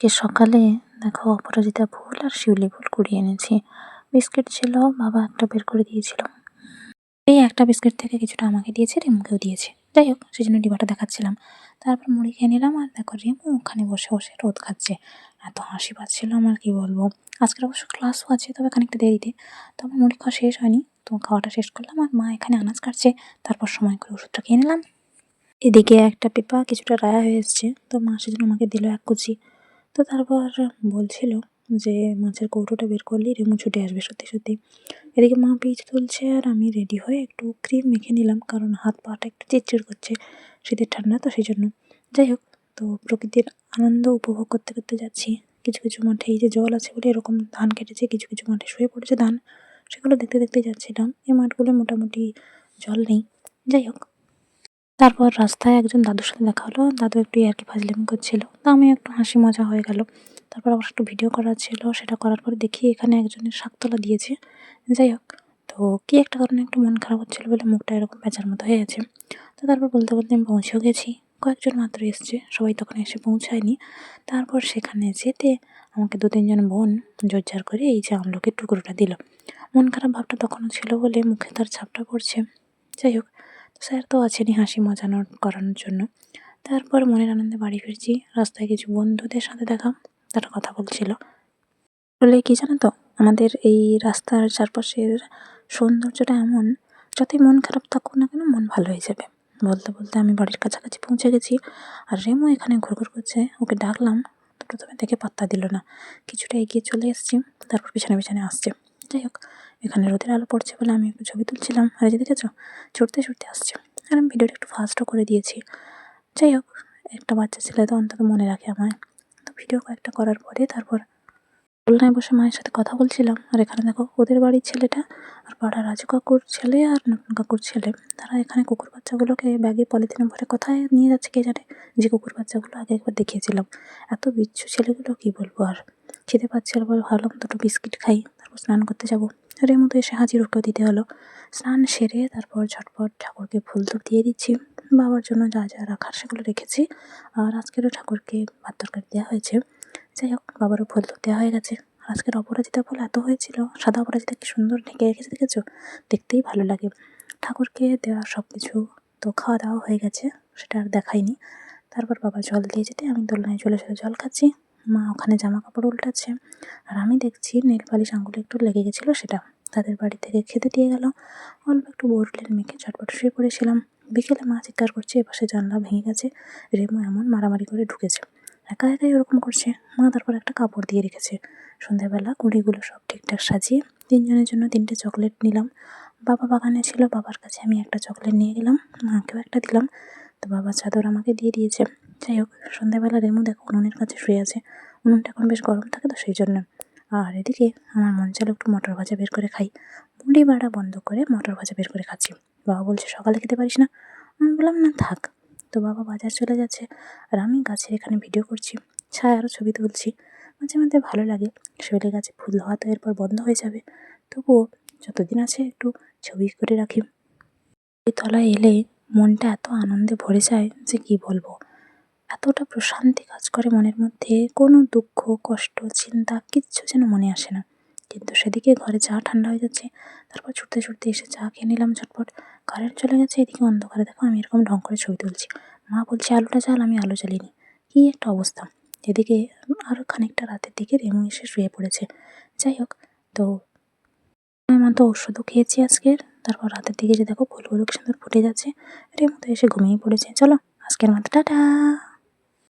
আজকে সকালে দেখো অপরাজিতা ফুল আর শিউলি ফুল কুড়িয়ে এনেছি। বিস্কিট ছিল, বাবা একটা বের করে দিয়েছিল। এই একটা বিস্কিট থেকে কিছুটা আমাকে দিয়েছে, রেমুকেও দিয়েছে। যাই হোক, সেই জন্য ডিবাটা দেখাচ্ছিলাম। তারপর মুড়ি খেয়ে নিলাম, আর দেখো রেমু ওখানে বসে বসে রোদ খাচ্ছে। এত হাসি পাচ্ছিল আমার, কি বলবো। আজকের অবশ্য ক্লাসও আছে, তবে খানিকটা দেরিতে। তো আমার মুড়ি খাওয়া শেষ হয়নি, তো খাওয়াটা শেষ করলাম। আর মা এখানে আনাজ কাটছে, তারপর সময় করে ওষুধটা খেয়ে নিলাম। এদিকে একটা পেঁপা কিছুটা রায়া হয়ে এসছে, তো মা সেজন্য আমাকে দিল এক কুচি। তো তারপর বলছিল যে মাছের কৌটোটা বের করলেই রেমু ছুটে আসবে, সত্যি সত্যি। এদিকে মা পিচ তুলছে, আর আমি রেডি হয়ে একটু ক্রিম মেখে নিলাম, কারণ হাত পাটা একটু চিটচিট করছে, শীতের ঠান্ডা তো সেই জন্য। যাই হোক, তো প্রকৃতির আনন্দ উপভোগ করতে করতে যাচ্ছি। কিছু কিছু মাঠে এই যে জল আছে বলে এরকম ধান কেটেছে, কিছু কিছু মাঠে শুয়ে পড়েছে ধান, সেগুলো দেখতে দেখতে যাচ্ছিলাম। এই মাঠগুলো মোটামুটি জল নেই। যাই হোক, তারপর রাস্তায় একজন দাদুর সাথে দেখা হলো। দাদু একটু ইয়ার্কি ফাজলামি করছিল, তো আমি একটু হাসি মজা হয়ে গেল। তারপর অবশ্য একটু ভিডিও করার ছিল, সেটা করার পর দেখি এখানে একজনের শাকতলা দিয়েছে। যাই হোক, তো কি একটা কারণে একটু মন খারাপ হচ্ছিল বলে মুখটা এরকম পেঁচার মতো হয়ে গেছে। তো তারপর বলতে বলতে আমি পৌঁছেও গেছি। কয়েকজন মাত্র এসছে, সবাই তখন এসে পৌঁছায়নি। তারপর সেখানে যেতে আমাকে 2-3 জন বোন জোরজার করে এই যে আমলকির টুকরোটা দিল। মন খারাপ ভাবটা তখনও ছিল বলে মুখে তার ছাপটা পড়ছে। যাই হোক, স্যার তো আছেনই হাসি মজানোর করানোর জন্য। তারপর মনের আনন্দে বাড়ি ফিরছি। রাস্তায় কিছু বন্ধুদের সাথে দেখা, তারা কথা বলছিল। আসলে কি জানো তো, আমাদের এই রাস্তার চারপাশের সৌন্দর্যটা এমন, যতই মন খারাপ থাকুক না কেন মন ভালো হয়ে যাবে। বলতে বলতে আমি বাড়ির কাছাকাছি পৌঁছে গেছি, আর রেমো এখানে ঘুরঘুর করছে। ওকে ডাকলাম, তো প্রথমে দেখে পাত্তা দিল না। কিছুটা এগিয়ে চলে এসেছি, তারপর পিছনে পিছনে আসছে। যাই হোক, এখানে রোদের আলো পড়ছে বলে আমি একটু ছবি তুলছিলাম। আর এই যে দেখেছো, ছুটতে ছুটতে আসছে। আর আমি ভিডিওটা একটু ফাস্টও করে দিয়েছি। যাই হোক, একটা বাচ্চা ছেলে তো অন্তত মনে রাখে আমায়। তো ভিডিও কয়েকটা করার পরে তারপর দোলনায় বসে মায়ের সাথে কথা বলছিলাম। আর এখানে দেখো ওদের বাড়ির ছেলেটা আর পাড়ার রাজু কাকুর ছেলে আর নতুন কাকুর ছেলে, তারা এখানে কুকুর বাচ্চাগুলোকে ব্যাগে পলিথিনে ভরে কোথায় নিয়ে যাচ্ছে কে জানে। যে কুকুর বাচ্চাগুলো আগে একবার দেখিয়েছিলাম, এত বিচ্ছু ছেলেগুলো, কি বলবো। আর খেতে পাচ্ছিল বলে ভাবলাম দুটো বিস্কিট খাই, তারপর স্নান করতে যাবো। এর মতো এসে হাজির, ওকেও দিতে হলো। স্নান সেরে তারপর ঝটপট ঠাকুরকে ফুল ধূপ দিয়ে দিচ্ছি। বাবার জন্য যা যা রাখার সেগুলো রেখেছি। আর আজকেরও ঠাকুরকে ভাত তরকারি দেওয়া হয়েছে। যাই হোক, বাবারও ফুল ধূপ দেওয়া হয়ে গেছে। আজকের অপরাজিতা ফুল এত হয়েছিল, সাদা অপরাজিতা কি সুন্দর ঢেকে রেখেছে দেখেছো, দেখতেই ভালো লাগে। ঠাকুরকে দেওয়া সব কিছু তো খাওয়া দাওয়া হয়ে গেছে, সেটা আর দেখাইনি। তারপর বাবা জল দিয়ে যেতে আমি দোলনায় চলে চলে জল খাচ্ছি। মা ওখানে জামা কাপড় উল্টাচ্ছে, আর আমি দেখছি নেল পালিশ আঙুলে একটু লেগে গেছিলো, সেটা তাদের বাড়ি থেকে খেতে দিয়ে গেল। অল্প একটু বোরলের মেখে চটপট শুয়ে পড়েছিলাম। বিকেলে মা চিৎকার করছে, এপাশে জানলা ভেঙে গেছে, রেমো এমন মারামারি করে ঢুকেছে। একা একাই ওরকম করছে। মা তারপর একটা কাপড় দিয়ে রেখেছে। সন্ধ্যাবেলা কুড়িগুলো সব ঠিকঠাক সাজিয়ে 3 জনের জন্য 3টে চকলেট নিলাম। বাবা বাগানে ছিল, বাবার কাছে আমি একটা চকলেট নিয়ে গেলাম, মাকেও একটা দিলাম। তো বাবা চাদর আমাকে দিয়ে দিয়েছে। যাই হোক, সন্ধ্যাবেলা রেমু দেখো উনুনের কাছে শুয়ে আছে। উনুনটা এখন বেশ গরম থাকে তো সেই জন্য। আর এদিকে আমার মন চাইলো একটু মটর ভাজা বের করে খাই। মুড়ি বাড়া বন্ধ করে মটর ভাজা বের করে খাচ্ছি। বাবা বলছে সকালে খেতে পারিস না। আমি বললাম না থাক। তো বাবা বাজার চলে যাচ্ছে, আর আমি গাছের এখানে ভিডিও করছি, ছায়ারও ছবি তুলছি। মাঝে মাঝে ভালো লাগে। শরীরে গাছে ফুল হওয়া তো এরপর বন্ধ হয়ে যাবে, তবুও যতদিন আছে একটু ছবি করে রাখি। এই তলায় এলে মনটা এত আনন্দে ভরে যায় যে কি বলবো। এতটা প্রশান্তি কাজ করে মনের মধ্যে, কোনো দুঃখ কষ্ট চিন্তা কিচ্ছু যেন মনে আসে না। কিন্তু সেদিকে ঘরে চা ঠান্ডা হয়ে যাচ্ছে, তারপর ছুটতে ছুটতে এসে চা খেয়ে নিলাম ঝটপট। কারেন্ট চলে গেছে, এদিকে অন্ধকারে দেখো আমি এরকম ঢং করে ছবি তুলছি। মা বলছে আলোটা জ্বাল, আমি আলো জ্বালিনি। কী একটা অবস্থা। এদিকে আরও খানিকটা রাতের দিকে রেমু এসে শুয়ে পড়েছে। যাই হোক, তো আমার তো ওষুধও খেয়েছি আজকের। তারপর রাতের দিকে যে দেখো ফুলগুলো কি সুন্দর ফুটে যাচ্ছে, রেমু তো এসে ঘুমিয়ে পড়েছে। চলো আজকের মতো টাটা।